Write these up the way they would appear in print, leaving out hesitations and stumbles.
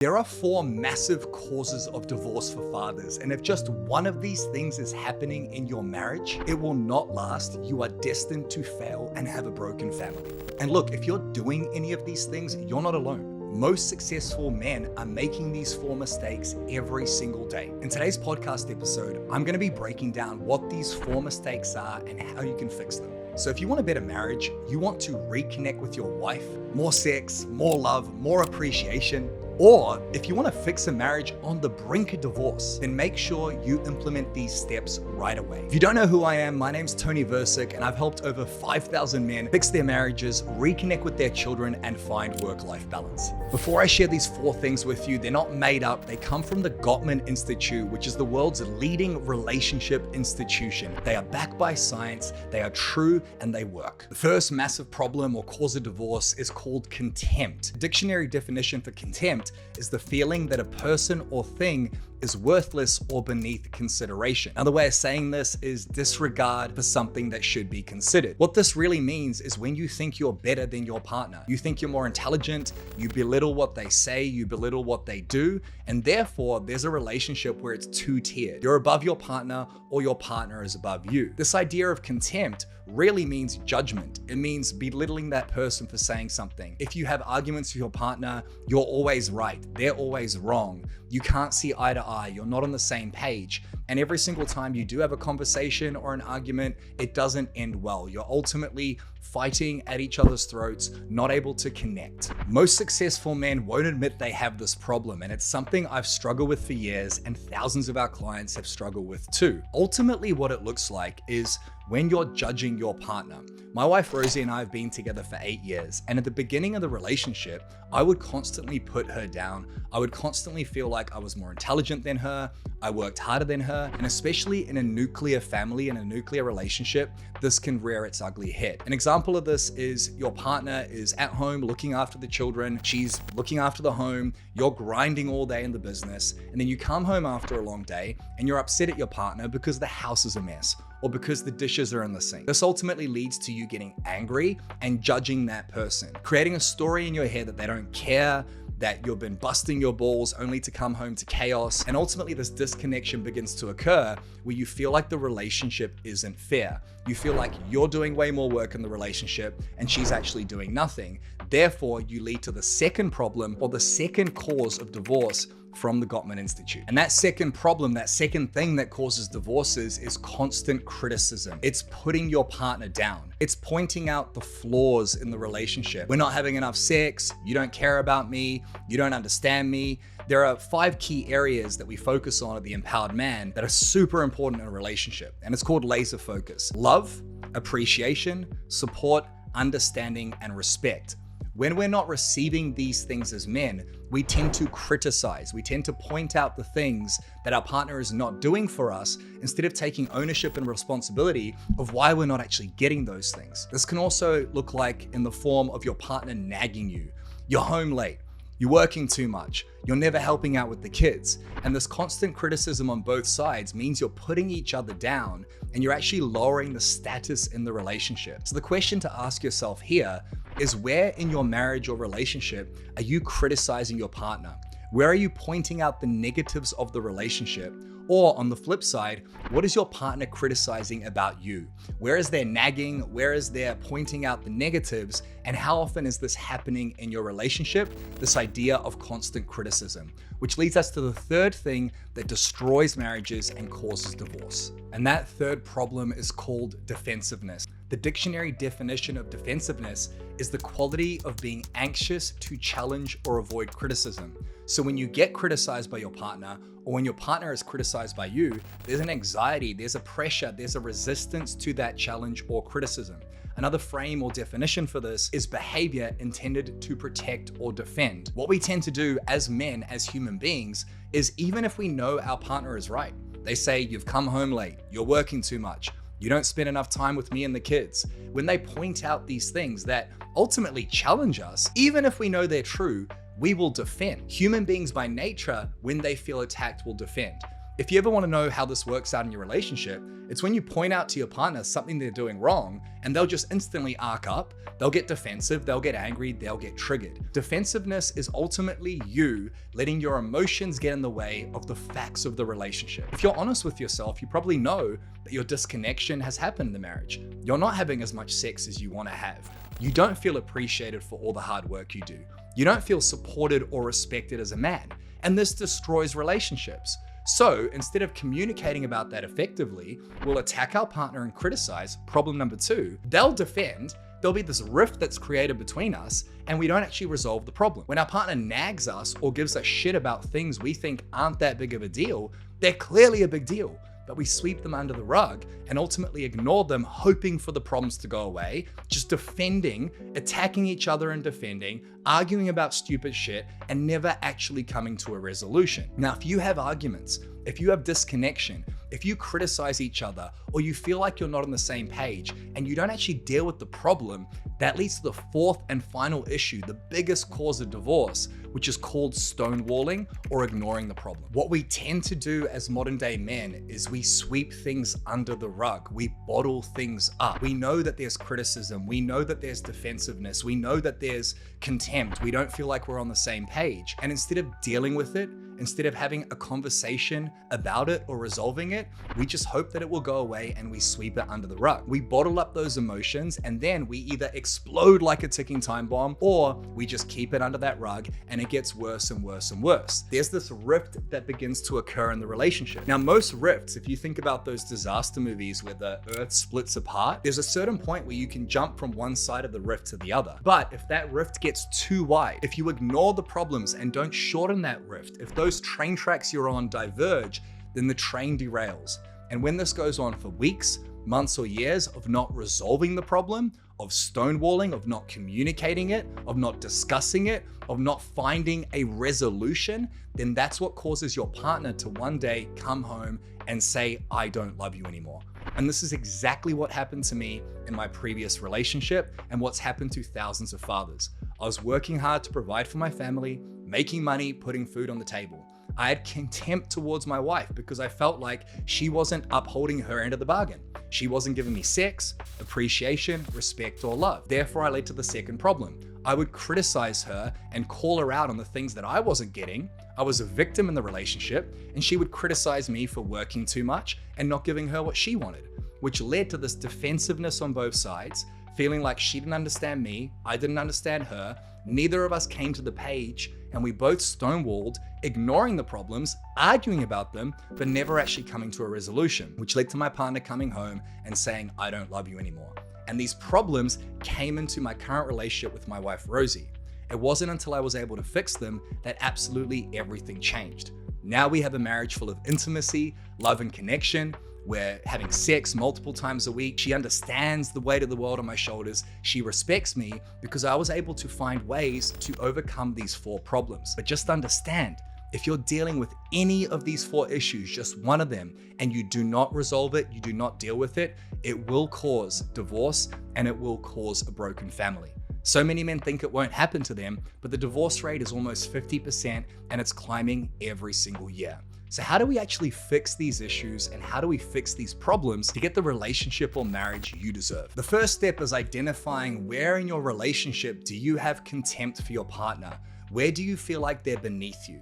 There are 4 massive causes of divorce for fathers, and if just one of these things is happening in your marriage, it will not last. You are destined to fail and have a broken family. And look, if you're doing any of these things, you're not alone. Most successful men are making these 4 mistakes every single day. In today's podcast episode, I'm going to be breaking down what these 4 mistakes are and how you can fix them. So if you want a better marriage, you want to reconnect with your wife, more sex, more love, more appreciation, or if you want to fix a marriage on the brink of divorce, then make sure you implement these steps right away. If you don't know who I am, my name's Tony Versick, and I've helped over 5,000 men fix their marriages, reconnect with their children, and find work-life balance. Before I share these 4 things with you, they're not made up. They come from the Gottman Institute, which is the world's leading relationship institution. They are backed by science, they are true, and they work. The first massive problem or cause of divorce is called contempt. The dictionary definition for contempt is the feeling that a person or thing is worthless or beneath consideration. Another way of saying this is disregard for something that should be considered. What this really means is when you think you're better than your partner, you think you're more intelligent, you belittle what they say, you belittle what they do, and therefore there's a relationship where it's 2-tiered. You're above your partner or your partner is above you. This idea of contempt really means judgment. It means belittling that person for saying something. If you have arguments with your partner, you're always right, they're always wrong. You can't see eye to eye, you're not on the same page. And every single time you do have a conversation or an argument, it doesn't end well. You're ultimately fighting at each other's throats, not able to connect. Most successful men won't admit they have this problem, and it's something I've struggled with for years and thousands of our clients have struggled with too. Ultimately, what it looks like is when you're judging your partner. My wife Rosie and I have been together for 8 years, and at the beginning of the relationship, I would constantly put her down. I would constantly feel like I was more intelligent than her, I worked harder than her, and especially in a nuclear family, in a nuclear relationship, this can rear its ugly head. An example of this is your partner is at home looking after the children, she's looking after the home, you're grinding all day in the business, and then you come home after a long day and you're upset at your partner because the house is a mess, or because the dishes are in the sink. This ultimately leads to you getting angry and judging that person, creating a story in your head that they don't care, that you've been busting your balls only to come home to chaos. And ultimately this disconnection begins to occur where you feel like the relationship isn't fair. You feel like you're doing way more work in the relationship and she's actually doing nothing. Therefore, you lead to the second problem or the second cause of divorce from the Gottman Institute. And that second problem, that second thing that causes divorces is constant criticism. It's putting your partner down. It's pointing out the flaws in the relationship. We're not having enough sex. You don't care about me. You don't understand me. There are 5 key areas that we focus on at The Empowered Man that are super important in a relationship. And it's called laser focus. Love, appreciation, support, understanding, and respect. When we're not receiving these things as men, we tend to criticize. We tend to point out the things that our partner is not doing for us instead of taking ownership and responsibility of why we're not actually getting those things. This can also look like in the form of your partner nagging you. You're home late. You're working too much. You're never helping out with the kids. And this constant criticism on both sides means you're putting each other down and you're actually lowering the status in the relationship. So the question to ask yourself here is, where in your marriage or relationship are you criticizing your partner? Where are you pointing out the negatives of the relationship? Or on the flip side, what is your partner criticizing about you? Where is there nagging? Where is there pointing out the negatives? And how often is this happening in your relationship? This idea of constant criticism, which leads us to the third thing that destroys marriages and causes divorce. And that third problem is called defensiveness. The dictionary definition of defensiveness is the quality of being anxious to challenge or avoid criticism. So when you get criticized by your partner, or when your partner is criticized by you, there's an anxiety, there's a pressure, there's a resistance to that challenge or criticism. Another frame or definition for this is behavior intended to protect or defend. What we tend to do as men, as human beings, is even if we know our partner is right, they say, you've come home late, you're working too much, you don't spend enough time with me and the kids. When they point out these things that ultimately challenge us, even if we know they're true, we will defend. Human beings by nature, when they feel attacked, will defend. If you ever want to know how this works out in your relationship, it's when you point out to your partner something they're doing wrong and they'll just instantly arc up, they'll get defensive, they'll get angry, they'll get triggered. Defensiveness is ultimately you letting your emotions get in the way of the facts of the relationship. If you're honest with yourself, you probably know that your disconnection has happened in the marriage. You're not having as much sex as you want to have. You don't feel appreciated for all the hard work you do. You don't feel supported or respected as a man. And this destroys relationships. So instead of communicating about that effectively, we'll attack our partner and criticize. Problem number two, they'll defend. There'll be this rift that's created between us and we don't actually resolve the problem. When our partner nags us or gives us shit about things we think aren't that big of a deal, they're clearly a big deal, but we sweep them under the rug and ultimately ignore them, hoping for the problems to go away, just defending, attacking each other and defending, arguing about stupid shit, and never actually coming to a resolution. Now, if you have arguments, if you have disconnection, if you criticize each other, or you feel like you're not on the same page and you don't actually deal with the problem, that leads to the fourth and final issue, the biggest cause of divorce, which is called stonewalling or ignoring the problem. What we tend to do as modern day men is we sweep things under the rug. We bottle things up. We know that there's criticism. We know that there's defensiveness. We know that there's contempt. We don't feel like we're on the same page. And instead of dealing with it, instead of having a conversation about it or resolving it, we just hope that it will go away and we sweep it under the rug. We bottle up those emotions and then we either explode like a ticking time bomb or we just keep it under that rug and it gets worse and worse and worse. There's this rift that begins to occur in the relationship. Now, most rifts, if you think about those disaster movies where the earth splits apart, there's a certain point where you can jump from one side of the rift to the other. But if that rift gets too wide, if you ignore the problems and don't shorten that rift, if those train tracks you're on diverge, then the train derails. And when this goes on for weeks, months, or years of not resolving the problem, of stonewalling, of not communicating it, of not discussing it, of not finding a resolution, then that's what causes your partner to one day come home and say, I don't love you anymore. And this is exactly what happened to me in my previous relationship and what's happened to thousands of fathers. I was working hard to provide for my family, making money, putting food on the table. I had contempt towards my wife because I felt like she wasn't upholding her end of the bargain. She wasn't giving me sex, appreciation, respect, or love. Therefore, I led to the second problem. I would criticize her and call her out on the things that I wasn't getting. I was a victim in the relationship, and she would criticize me for working too much and not giving her what she wanted, which led to this defensiveness on both sides, feeling like she didn't understand me, I didn't understand her, neither of us came to the page, and we both stonewalled, ignoring the problems, arguing about them, but never actually coming to a resolution, which led to my partner coming home and saying, I don't love you anymore. And these problems came into my current relationship with my wife, Rosie. It wasn't until I was able to fix them that absolutely everything changed. Now we have a marriage full of intimacy, love, and connection. We're having sex multiple times a week. She understands the weight of the world on my shoulders. She respects me because I was able to find ways to overcome these four problems. But just understand, if you're dealing with any of these four issues, just one of them, and you do not resolve it, you do not deal with it, it will cause divorce and it will cause a broken family. So many men think it won't happen to them, but the divorce rate is almost 50% and it's climbing every single year. So how do we actually fix these issues and how do we fix these problems to get the relationship or marriage you deserve? The first step is identifying where in your relationship do you have contempt for your partner? Where do you feel like they're beneath you?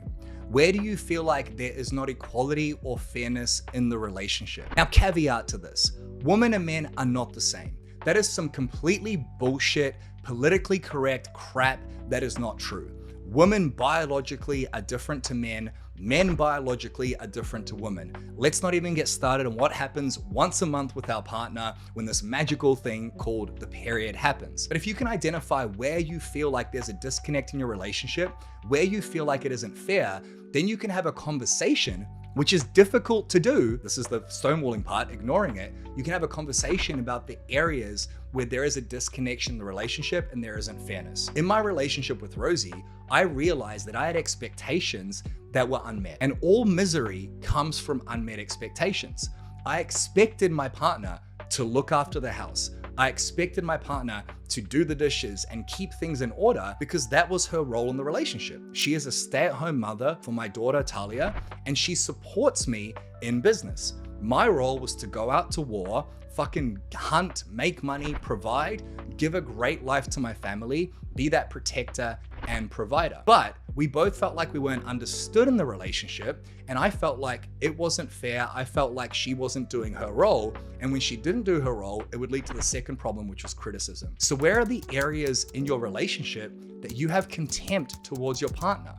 Where do you feel like there is not equality or fairness in the relationship? Now, caveat to this, women and men are not the same. That is some completely bullshit, politically correct crap that is not true. Women biologically are different to men. Men biologically are different to women. Let's not even get started on what happens once a month with our partner when this magical thing called the period happens. But if you can identify where you feel like there's a disconnect in your relationship, where you feel like it isn't fair, then you can have a conversation, which is difficult to do. This is the stonewalling part, ignoring it. You can have a conversation about the areas where there is a disconnection in the relationship and there isn't fairness. In my relationship with Rosie, I realized that I had expectations that were unmet, and all misery comes from unmet expectations. I expected my partner to look after the house. I expected my partner to do the dishes and keep things in order because that was her role in the relationship. She is a stay-at-home mother for my daughter, Talia, and she supports me in business. My role was to go out to war, fucking hunt, make money, provide, give a great life to my family, be that protector and provider. But we both felt like we weren't understood in the relationship, and I felt like it wasn't fair. I felt like she wasn't doing her role, and when she didn't do her role, it would lead to the second problem, which was criticism. So where are the areas in your relationship that you have contempt towards your partner?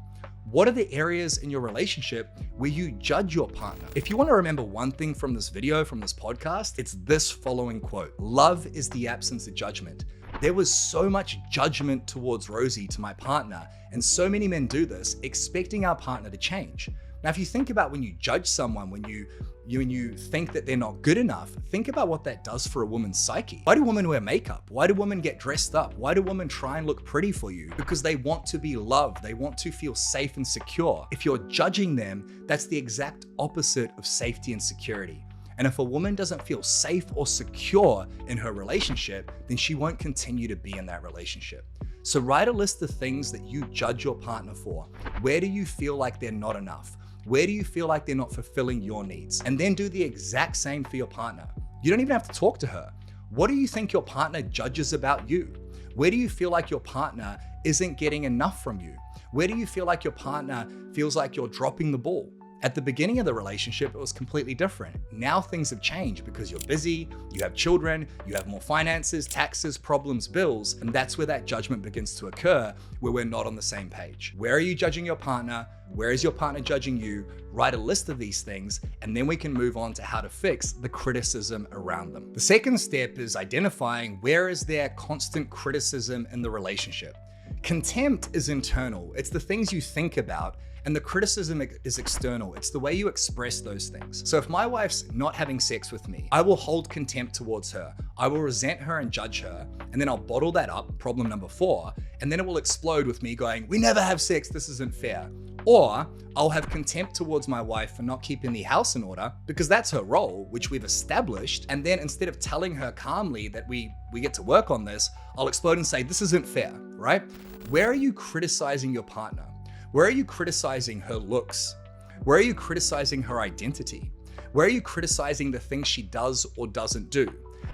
What are the areas in your relationship where you judge your partner? If you want to remember one thing from this video, from this podcast, it's this following quote: "Love is the absence of judgment." There was so much judgment towards Rosie, to my partner, and so many men do this, expecting our partner to change. Now, if you think about when you judge someone, when you think that they're not good enough, think about what that does for a woman's psyche. Why do women wear makeup? Why do women get dressed up? Why do women try and look pretty for you? Because they want to be loved. They want to feel safe and secure. If you're judging them, that's the exact opposite of safety and security. And if a woman doesn't feel safe or secure in her relationship, then she won't continue to be in that relationship. So write a list of things that you judge your partner for. Where do you feel like they're not enough? Where do you feel like they're not fulfilling your needs? And then do the exact same for your partner. You don't even have to talk to her. What do you think your partner judges about you? Where do you feel like your partner isn't getting enough from you? Where do you feel like your partner feels like you're dropping the ball? At the beginning of the relationship, it was completely different. Now things have changed because you're busy, you have children, you have more finances, taxes, problems, bills, and that's where that judgment begins to occur, where we're not on the same page. Where are you judging your partner? Where is your partner judging you? Write a list of these things, and then we can move on to how to fix the criticism around them. The second step is identifying where is there constant criticism in the relationship. Contempt is internal. It's the things you think about, and the criticism is external. It's the way you express those things. So if my wife's not having sex with me, I will hold contempt towards her. I will resent her and judge her, and then I'll bottle that up, problem number 4, and then it will explode with me going, "We never have sex, this isn't fair." Or I'll have contempt towards my wife for not keeping the house in order because that's her role, which we've established. And then instead of telling her calmly that we get to work on this, I'll explode and say, "This isn't fair," right? Where are you criticizing your partner? Where are you criticizing her looks? Where are you criticizing her identity? Where are you criticizing the things she does or doesn't do?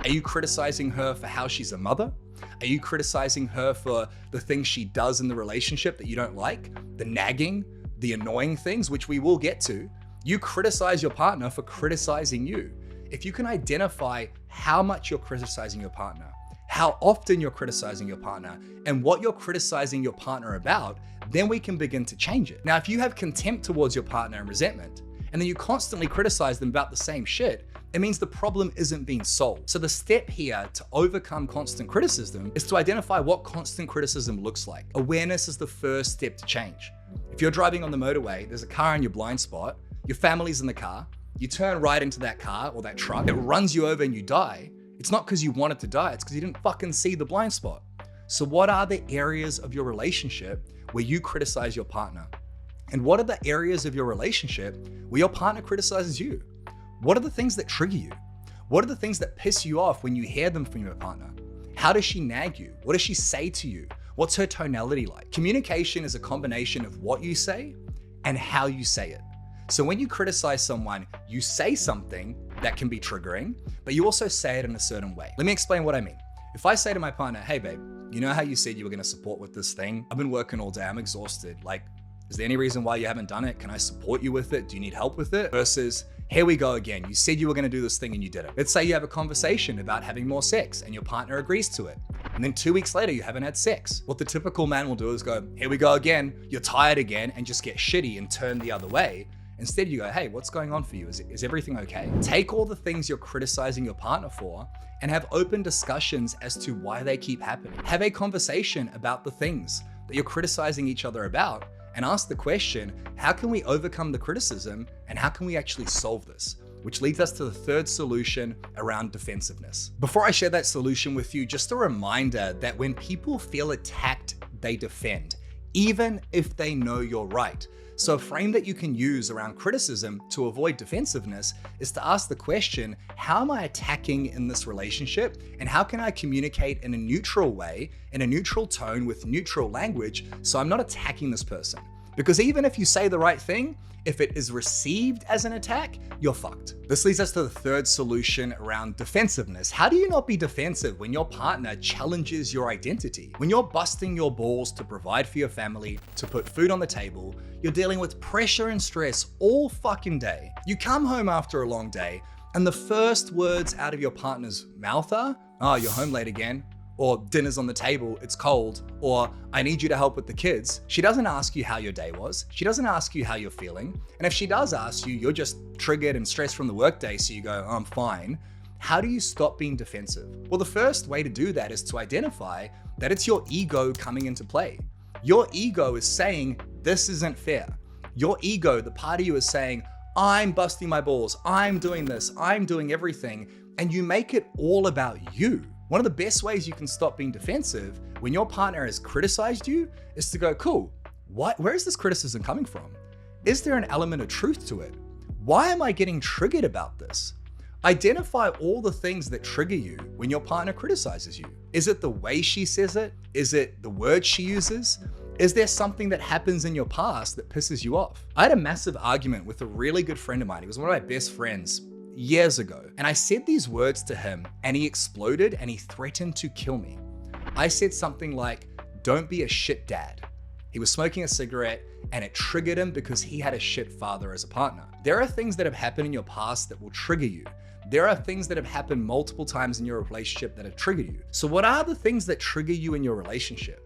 Are you criticizing her for how she's a mother? Are you criticizing her for the things she does in the relationship that you don't like? The nagging, the annoying things, which we will get to. You criticize your partner for criticizing you. If you can identify how much you're criticizing your partner, how often you're criticizing your partner, and what you're criticizing your partner about, then we can begin to change it. Now, if you have contempt towards your partner and resentment, and then you constantly criticize them about the same shit, it means the problem isn't being solved. So the step here to overcome constant criticism is to identify what constant criticism looks like. Awareness is the first step to change. If you're driving on the motorway, there's a car in your blind spot, your family's in the car, you turn right into that car or that truck, it runs you over and you die. It's not because you wanted to die, it's because you didn't fucking see the blind spot. So what are the areas of your relationship where you criticize your partner? And what are the areas of your relationship where your partner criticizes you? What are the things that trigger you? What are the things that piss you off when you hear them from your partner? How does she nag you? What does she say to you? What's her tonality like? Communication is a combination of what you say and how you say it. So when you criticize someone, you say something that can be triggering, but you also say it in a certain way. Let me explain what I mean. If I say to my partner, "Hey babe, you know how you said you were gonna support with this thing? I've been working all day, I'm exhausted. Like, is there any reason why you haven't done it? Can I support you with it? Do you need help with it?" Versus, "Here we go again. You said you were gonna do this thing and you did it." Let's say you have a conversation about having more sex and your partner agrees to it. And then 2 weeks later, you haven't had sex. What the typical man will do is go, "Here we go again. You're tired again," and just get shitty and turn the other way. Instead, you go, "Hey, what's going on for you? Is everything okay?" Take all the things you're criticizing your partner for and have open discussions as to why they keep happening. Have a conversation about the things that you're criticizing each other about and ask the question, how can we overcome the criticism and how can we actually solve this? Which leads us to the third solution around defensiveness. Before I share that solution with you, just a reminder that when people feel attacked, they defend. even if they know you're right. So a frame that you can use around criticism to avoid defensiveness is to ask the question, how am I attacking in this relationship? And how can I communicate in a neutral way, in a neutral tone with neutral language, so I'm not attacking this person? Because even if you say the right thing, if it is received as an attack, you're fucked. This leads us to the third solution around defensiveness. How do you not be defensive when your partner challenges your identity? When you're busting your balls to provide for your family, to put food on the table, you're dealing with pressure and stress all fucking day. You come home after a long day, and the first words out of your partner's mouth are, "Oh, you're home late again," or "Dinner's on the table, it's cold," or "I need you to help with the kids." She doesn't ask you how your day was. She doesn't ask you how you're feeling. And if she does ask you, you're just triggered and stressed from the workday, so you go, "I'm fine." How do you stop being defensive? Well, the first way to do that is to identify that it's your ego coming into play. Your ego is saying, this isn't fair. Your ego, the part of you, is saying, I'm busting my balls, I'm doing this, I'm doing everything, and you make it all about you. One of the best ways you can stop being defensive when your partner has criticized you is to go, cool, where is this criticism coming from? Is there an element of truth to it? Why am I getting triggered about this? Identify all the things that trigger you when your partner criticizes you. Is it the way she says it? Is it the words she uses? Is there something that happens in your past that pisses you off? I had a massive argument with a really good friend of mine. He was one of my best friends years ago. And I said these words to him and he exploded and he threatened to kill me. I said something like, "Don't be a shit dad." He was smoking a cigarette and it triggered him because he had a shit father as a partner. There are things that have happened in your past that will trigger you. There are things that have happened multiple times in your relationship that have triggered you. So what are the things that trigger you in your relationship?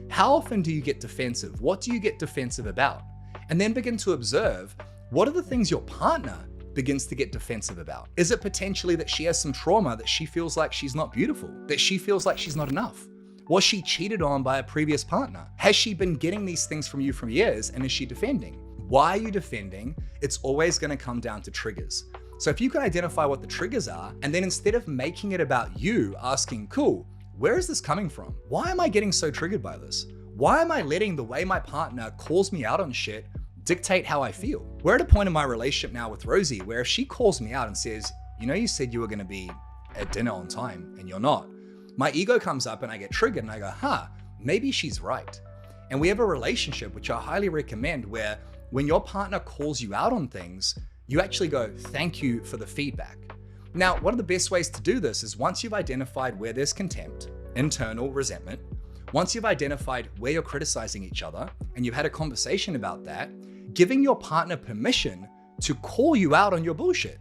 How often do you get defensive? What do you get defensive about? And then begin to observe, what are the things your partner begins to get defensive about? Is it potentially that she has some trauma, that she feels like she's not beautiful, that she feels like she's not enough? Was she cheated on by a previous partner? Has she been getting these things from you for years, and is she defending? Why are you defending? It's always going to come down to triggers. So if you can identify what the triggers are, and then instead of making it about you, asking, cool, where is this coming from? Why am I getting so triggered by this? Why am I letting the way my partner calls me out on shit dictate how I feel? We're at a point in my relationship now with Rosie where if she calls me out and says, you know, you said you were going to be at dinner on time and you're not, my ego comes up and I get triggered and I go, maybe she's right. And we have a relationship, which I highly recommend, where when your partner calls you out on things, you actually go, thank you for the feedback. Now, one of the best ways to do this is once you've identified where there's contempt, internal resentment, once you've identified where you're criticizing each other and you've had a conversation about that, giving your partner permission to call you out on your bullshit.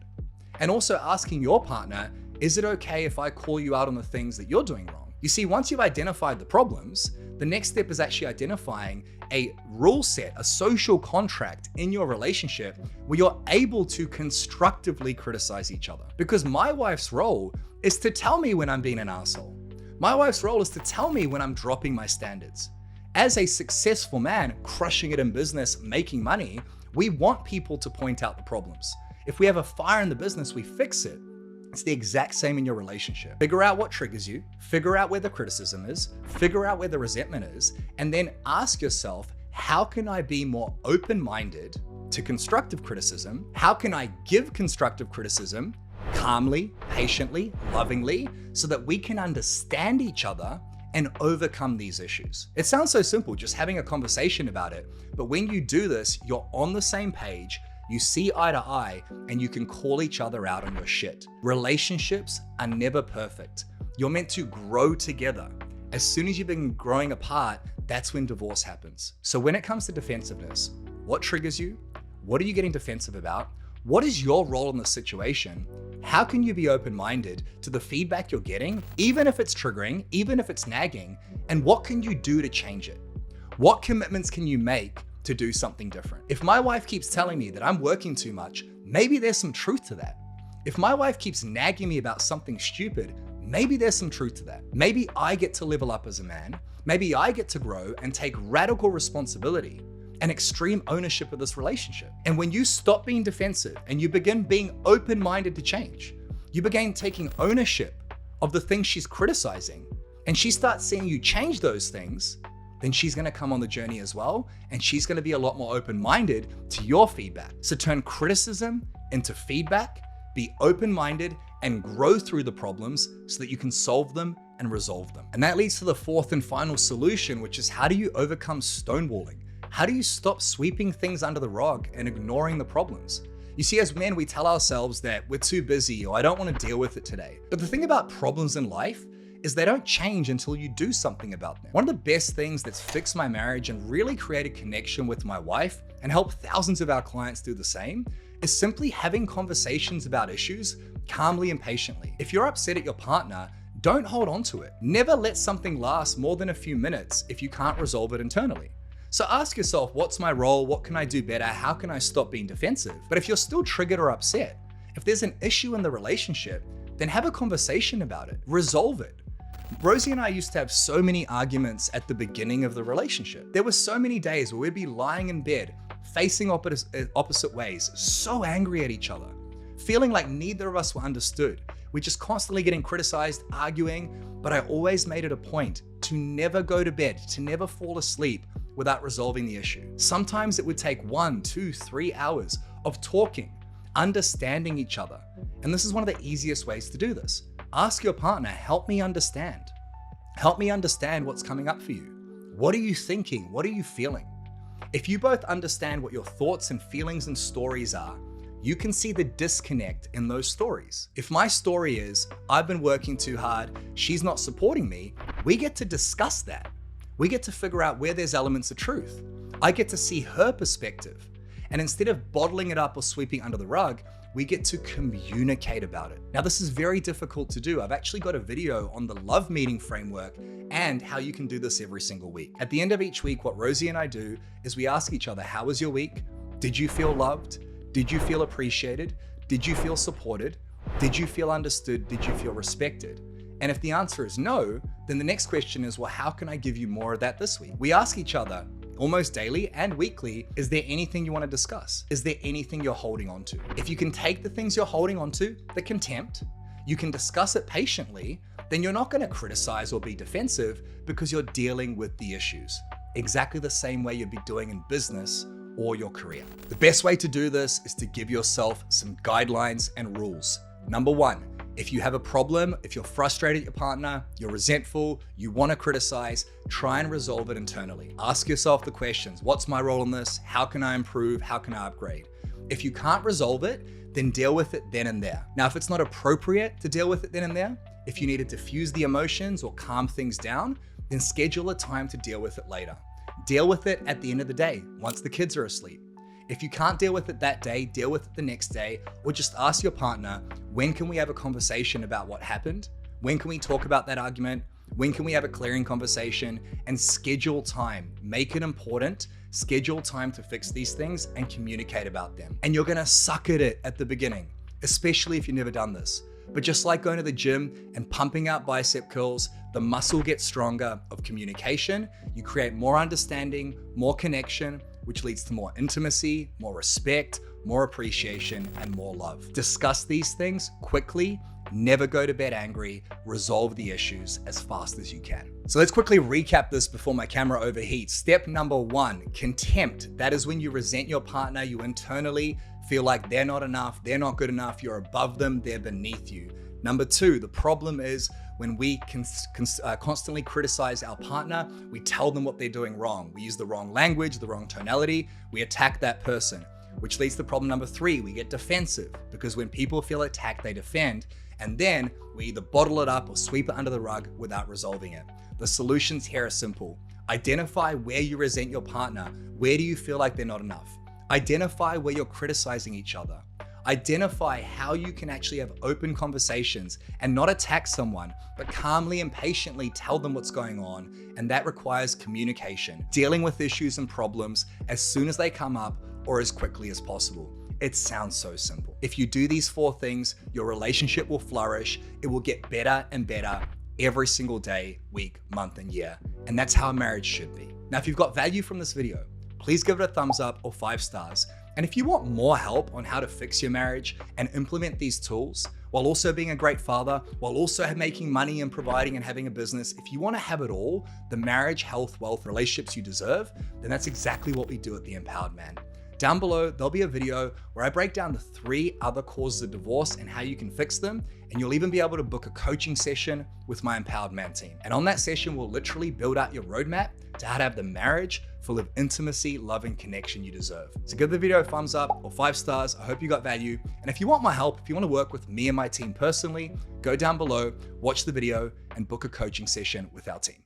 And also asking your partner, is it okay if I call you out on the things that you're doing wrong? You see, once you've identified the problems, the next step is actually identifying a rule set, a social contract in your relationship where you're able to constructively criticize each other. Because my wife's role is to tell me when I'm being an asshole. My wife's role is to tell me when I'm dropping my standards. As a successful man, crushing it in business, making money, we want people to point out the problems. If we have a fire in the business, we fix it. It's the exact same in your relationship. Figure out what triggers you, figure out where the criticism is, figure out where the resentment is, and then ask yourself, how can I be more open-minded to constructive criticism? How can I give constructive criticism calmly, patiently, lovingly, so that we can understand each other and overcome these issues? It sounds so simple, just having a conversation about it. But when you do this, you're on the same page, you see eye to eye, and you can call each other out on your shit. Relationships are never perfect. You're meant to grow together. As soon as you've been growing apart, that's when divorce happens. So when it comes to defensiveness, what triggers you? What are you getting defensive about? What is your role in the situation? How can you be open-minded to the feedback you're getting, even if it's triggering, even if it's nagging, and what can you do to change it? What commitments can you make to do something different? If my wife keeps telling me that I'm working too much, maybe there's some truth to that. If my wife keeps nagging me about something stupid, maybe there's some truth to that. Maybe I get to level up as a man. Maybe I get to grow and take radical responsibility and extreme ownership of this relationship. And when you stop being defensive and you begin being open-minded to change, you begin taking ownership of the things she's criticizing, and she starts seeing you change those things, then she's gonna come on the journey as well, and she's gonna be a lot more open-minded to your feedback. So turn criticism into feedback, be open-minded, and grow through the problems so that you can solve them and resolve them. And that leads to the fourth and final solution, which is how do you overcome stonewalling? How do you stop sweeping things under the rug and ignoring the problems? You see, as men, we tell ourselves that we're too busy or I don't want to deal with it today. But the thing about problems in life is they don't change until you do something about them. One of the best things that's fixed my marriage and really created connection with my wife and helped thousands of our clients do the same is simply having conversations about issues calmly and patiently. If you're upset at your partner, don't hold on to it. Never let something last more than a few minutes if you can't resolve it internally. So ask yourself, what's my role? What can I do better? How can I stop being defensive? But if you're still triggered or upset, if there's an issue in the relationship, then have a conversation about it, resolve it. Rosie and I used to have so many arguments at the beginning of the relationship. There were so many days where we'd be lying in bed, facing opposite ways, so angry at each other, feeling like neither of us were understood. We're just constantly getting criticized, arguing, but I always made it a point to never go to bed, to never fall asleep without resolving the issue. Sometimes it would take 1, 2, 3 hours of talking, understanding each other. And this is one of the easiest ways to do this. Ask your partner, help me understand. Help me understand what's coming up for you. What are you thinking? What are you feeling? If you both understand what your thoughts and feelings and stories are, you can see the disconnect in those stories. If my story is, I've been working too hard, she's not supporting me, we get to discuss that. We get to figure out where there's elements of truth. I get to see her perspective. And instead of bottling it up or sweeping under the rug, we get to communicate about it. Now, this is very difficult to do. I've actually got a video on the love meeting framework and how you can do this every single week. At the end of each week, what Rosie and I do is we ask each other, how was your week? Did you feel loved? Did you feel appreciated? Did you feel supported? Did you feel understood? Did you feel respected? And if the answer is no, then the next question is, well, how can I give you more of that this week? We ask each other almost daily and weekly, is there anything you want to discuss? Is there anything you're holding on to? If you can take the things you're holding on to, the contempt, you can discuss it patiently, then you're not going to criticize or be defensive because you're dealing with the issues. Exactly the same way you'd be doing in business or your career. The best way to do this is to give yourself some guidelines and rules. Number 1, if you have a problem, if you're frustrated at your partner, you're resentful, you want to criticize, try and resolve it internally. Ask yourself the questions. What's my role in this? How can I improve? How can I upgrade? If you can't resolve it, then deal with it then and there. Now, if it's not appropriate to deal with it then and there, if you need to diffuse the emotions or calm things down, then schedule a time to deal with it later. Deal with it at the end of the day, once the kids are asleep. If you can't deal with it that day, deal with it the next day, or just ask your partner, when can we have a conversation about what happened? When can we talk about that argument? When can we have a clearing conversation? And schedule time. Make it important. Schedule time to fix these things and communicate about them. And you're gonna suck at it at the beginning, especially if you've never done this. But just like going to the gym and pumping out bicep curls, the muscle gets stronger of communication. You create more understanding, more connection, which leads to more intimacy, more respect, more appreciation, and more love. Discuss these things quickly. Never go to bed angry. Resolve the issues as fast as you can. So let's quickly recap this before my camera overheats. Step number 1, contempt. That is when you resent your partner. You internally feel like they're not enough, they're not good enough, you're above them, they're beneath you. Number 2, the problem is when we constantly criticize our partner, we tell them what they're doing wrong. We use the wrong language, the wrong tonality, we attack that person, which leads to problem number 3, we get defensive, because when people feel attacked, they defend, and then we either bottle it up or sweep it under the rug without resolving it. The solutions here are simple. Identify where you resent your partner. Where do you feel like they're not enough? Identify where you're criticizing each other. Identify how you can actually have open conversations and not attack someone, but calmly and patiently tell them what's going on. And that requires communication, dealing with issues and problems as soon as they come up or as quickly as possible. It sounds so simple. If you do these 4 things, your relationship will flourish. It will get better and better every single day, week, month, and year. And that's how a marriage should be. Now, if you've got value from this video, please give it a thumbs up or 5 stars. And if you want more help on how to fix your marriage and implement these tools, while also being a great father, while also making money and providing and having a business, if you want to have it all, the marriage, health, wealth, relationships you deserve, then that's exactly what we do at The Empowered Man. Down below, there'll be a video where I break down the 3 other causes of divorce and how you can fix them. And you'll even be able to book a coaching session with my Empowered Man team. And on that session, we'll literally build out your roadmap to how to have the marriage full of intimacy, love, and connection you deserve. So give the video a thumbs up or 5 stars. I hope you got value. And if you want my help, if you want to work with me and my team personally, go down below, watch the video, and book a coaching session with our team.